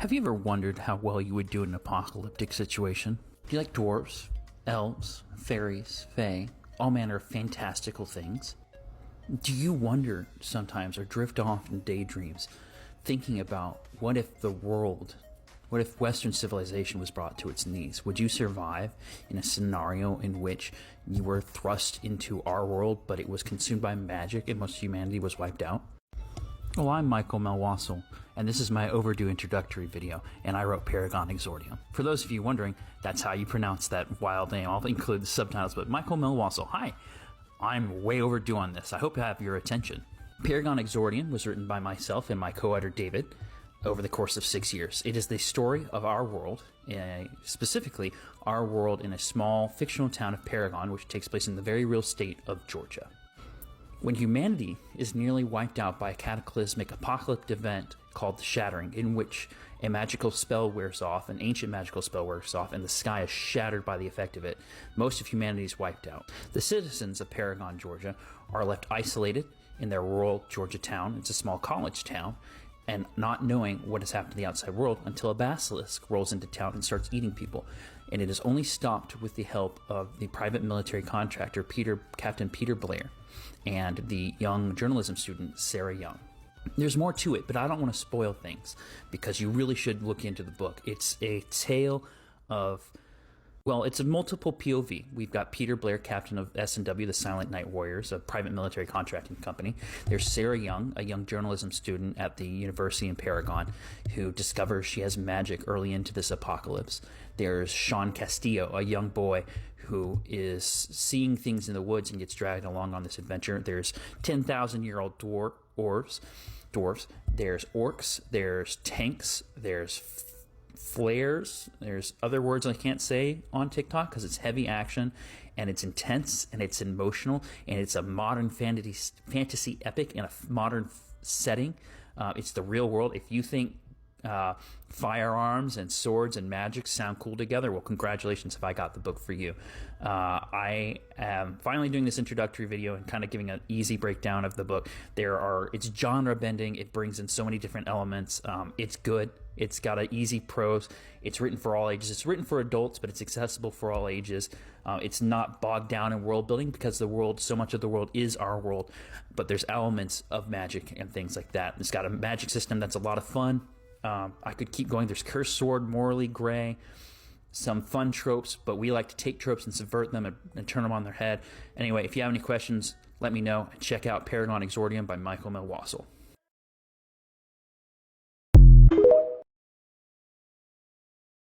Have you ever wondered how well you would do in an apocalyptic situation? Do you like dwarves, elves, fairies, fae, all manner of fantastical things? Do you wonder sometimes or drift off in daydreams thinking about what if Western civilization was brought to its knees? Would you survive in a scenario in which you were thrust into our world, but it was consumed by magic and most humanity was wiped out? Well, I'm Michael Melwassel, and this is my Overdue introductory video, and I wrote Paragon Exordium. For those of you wondering, that's how you pronounce that wild name. I'll include the subtitles, but Michael Melwassel, hi! I'm way overdue on this. I hope I have your attention. Paragon Exordium was written by myself and my co-editor David over the course of 6 years. It is the story of our world, specifically our world in a small fictional town of Paragon, which takes place in the very real state of Georgia. When humanity is nearly wiped out by a cataclysmic apocalyptic event called the Shattering, in which a magical spell wears off, an ancient magical spell wears off, and the sky is shattered by the effect of it, most of humanity is wiped out. The citizens of Paragon, Georgia, are left isolated in their rural Georgia town. It's a small college town, and not knowing what has happened to the outside world until a basilisk rolls into town and starts eating people. And it is only stopped with the help of the private military contractor, Captain Peter Blair, and the young journalism student, Sarah Young. There's more to it, but I don't want to spoil things because you really should look into the book. It's a tale of, well, it's a multiple POV. We've got Peter Blair, captain of S&W, the Silent Night Warriors, a private military contracting company. There's Sarah Young, a young journalism student at the university in Paragon, who discovers she has magic early into this apocalypse. There's Sean Castillo, a young boy who is seeing things in the woods and gets dragged along on this adventure. There's 10,000-year-old dwarves. There's orcs. There's tanks. There's flares. There's other words I can't say on TikTok because it's heavy action and it's intense and it's emotional and it's a modern fantasy epic in a modern setting. It's the real world. If you think firearms and swords and magic sound cool together, well, congratulations if I got the book for you. I am finally doing this introductory video and kind of giving an easy breakdown of the book. It's genre bending. It brings in so many different elements. It's good. It's got an easy prose. It's written for all ages. It's written for adults, but it's accessible for all ages. It's not bogged down in world building because so much of the world is our world, but there's elements of magic and things like that. It's got a magic system that's a lot of fun. I could keep going. There's cursed sword, morally gray, some fun tropes, but we like to take tropes and subvert them and turn them on their head. Anyway, if you have any questions, let me know. Check out Paragon Exordium by Michael Melwassel.